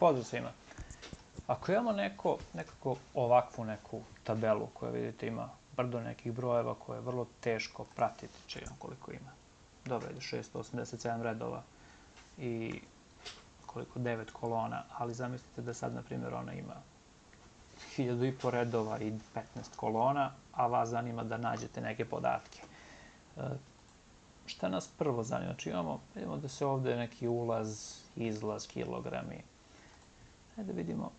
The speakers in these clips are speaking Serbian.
Pozdrav svima. Ako imamo nekako ovakvu neku tabelu koja vidite ima brdo nekih brojeva koje je vrlo teško pratiti, čekam koliko ima. Dobro, ide 687 redova i koliko 9 kolona, ali zamislite da sad, na primjer, ona ima 1500 redova i 15 kolona, a vas zanima da nađete neke podatke. Šta nas prvo zanima? Znači vidimo da se ovde neki ulaz, izlaz, kilogrami. Hajde vidimo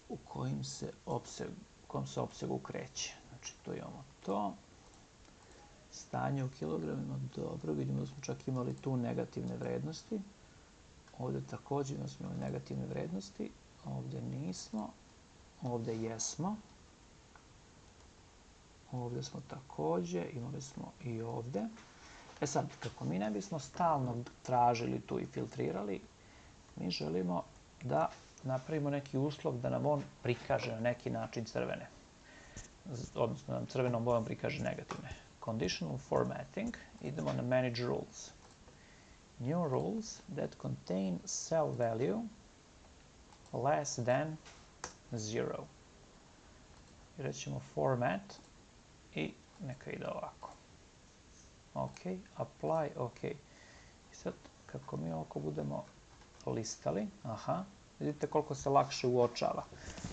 u kom se opsegu kreće. Znači tu imamo to. Stanje u kilogramima, dobro, vidimo da smo čak imali tu negativne vrednosti. Ovde takođe smo imali negativne vrednosti, ovde nismo, ovde jesmo. Ovde smo takođe, imali smo i ovde. E sad, kako mi ne bismo stalno tražili tu i filtrirali, mi želimo da napravimo neki uslov da nam on prikaže na neki način crvene. Odnosno da nam crvenom bojom prikaže negativne. Conditional formatting, idemo na Manage Rules. New rules that contain cell value less than 0. I rećemo format i neka ide ovako. Ok, apply, ok. I sad, kako mi ovako budemo listali, vidite koliko se lakše uočava.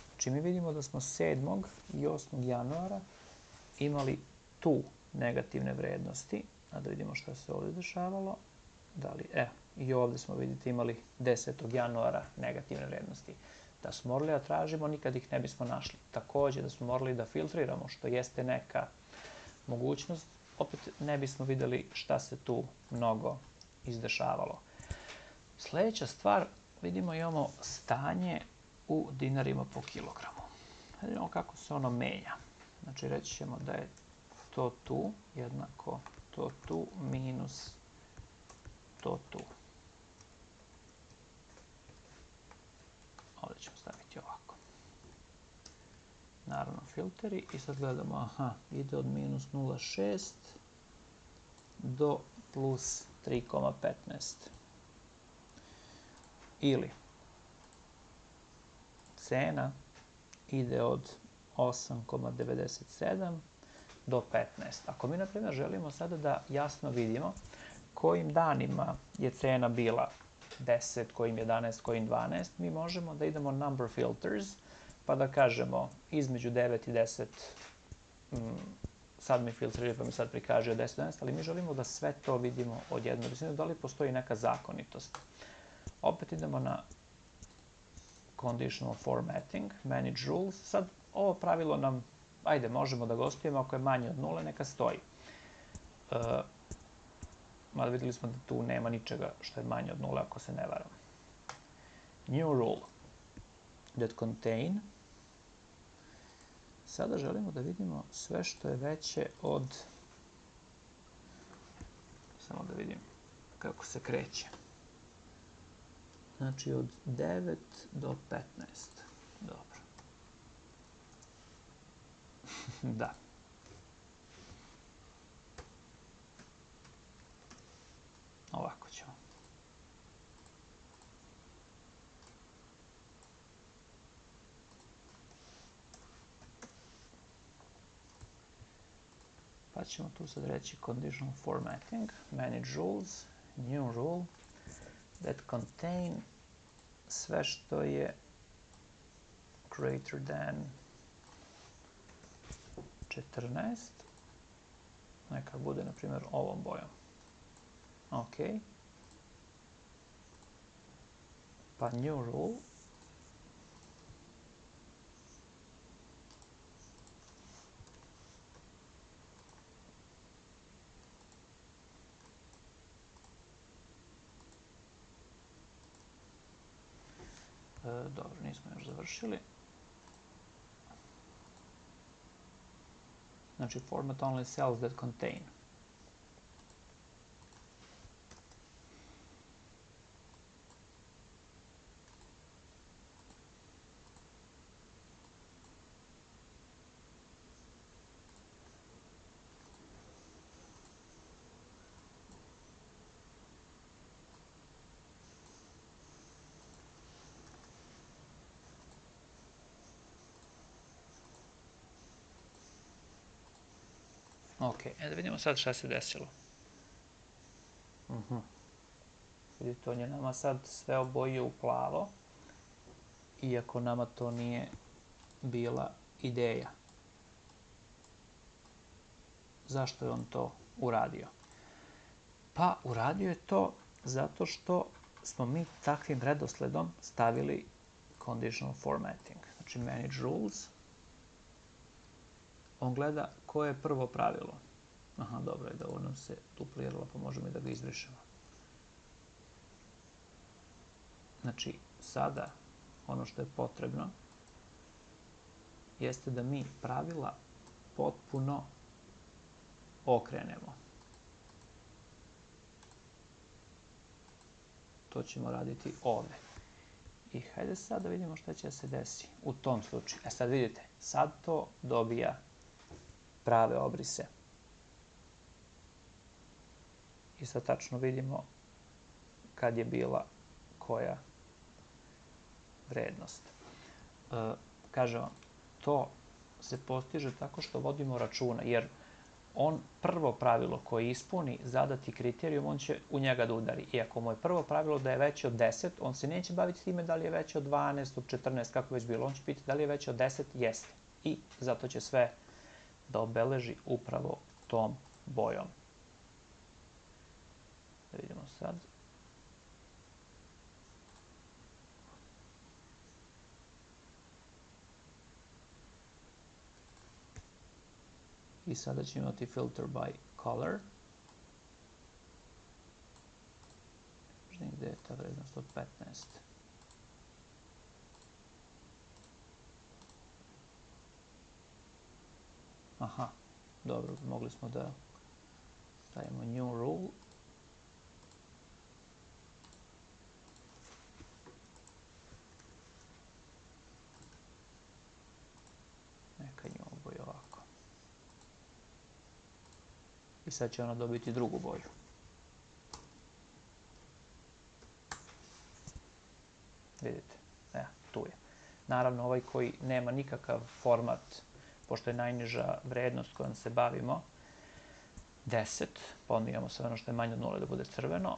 Znači mi vidimo da smo 7. i 8. januara imali tu negativne vrednosti, a da vidimo šta se ovde dešavalo. I ovde smo, vidite, imali 10. januara negativne vrednosti. Da smo morali da tražimo, nikad ih ne bismo našli. Takođe, da smo morali da filtriramo, što jeste neka mogućnost, opet ne bismo videli šta se tu mnogo izdešavalo. Sledeća stvar, vidimo imamo stanje u dinarima po kilogramu. Vidimo kako se ono menja. Znači reći ćemo da je to tu jednako to tu minus to tu. Ovdje ćemo staviti ovako. Naravno filteri i sad gledamo, ide od minus 0,6 do plus 3,15. Ili cena ide od 8,97 do 15. Ako mi, na primjer, želimo sada da jasno vidimo kojim danima je cena bila 10, kojim 11, kojim 12, mi možemo da idemo number filters, pa da kažemo između 9 i 10, sad mi filtriraju pa mi sad prikaže 10 i 11, ali mi želimo da sve to vidimo odjedno. Da li postoji neka zakonitost? Opet idemo na conditional formatting, manage rules. Sad ovo pravilo nam, ajde, možemo da gostujemo, ako je manje od 0, neka stoji. Mada videli smo da tu nema ničega što je manje od 0, ako se ne varam. New rule that contain. Sada želimo da vidimo sve što je veće od, samo da vidim kako se kreće. Znači od 9 do 15. Dobro. Da. Ovako ćemo. Pa ćemo tu sad reći conditional formatting, manage rules, new rule, that contain sve što je greater than 14. Neka bude, na primjer, ovom bojom. Ok. Pa new rule. Dobro, nismo još završili. Znači format only cells that contain. Ok, da vidimo sad šta se desilo. Vidite, on je nama sad sve obojio u plavo, iako nama to nije bila ideja. Zašto je on to uradio? Pa uradio je to zato što smo mi takvim redosledom stavili conditional formatting. Znači manage rules. On gleda koje je prvo pravilo. Aha, dobro je da ovo nam se dupliralo, pa možemo i da ga izbrišemo. Znači, sada ono što je potrebno jeste da mi pravila potpuno okrenemo. To ćemo raditi ovde. I hajde sad da vidimo šta će da se desi u tom slučaju. Sad vidite, sad to dobija prave obrise. I sad tačno vidimo kad je bila koja vrednost. Kažem vam, to se postiže tako što vodimo računa, jer on prvo pravilo koje ispuni zadati kriterijum, on će u njega da udari. I ako mu je prvo pravilo da je veće od 10, on se neće baviti time da li je veće od 12, od 14, kako već bilo. On će pitati da li je veće od 10, jeste. I zato će sve da obeleži upravo tom bojom. Da vidimo sad. I sada ćemo imati filter by color. Gde je ta vrednost od 15? Aha, dobro, mogli smo da stavimo new rule. Neka nju oboji ovako. I sad će ona dobiti drugu boju. Vidite, tu je. Naravno, ovaj koji nema nikakav format, pošto je najniža vrednost kojom se bavimo, 10, pa onda imamo sve ono što je manje od 0 da bude crveno,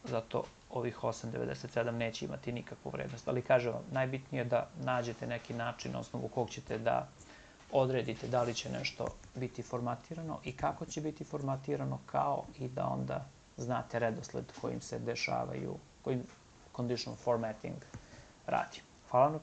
zato ovih 8,97 neće imati nikakvu vrednost. Ali kažem vam, najbitnije je da nađete neki način na osnovu kog ćete da odredite da li će nešto biti formatirano i kako će biti formatirano, kao i da onda znate redosled kojim se dešavaju, kojim conditional formatting radi. Hvala vam.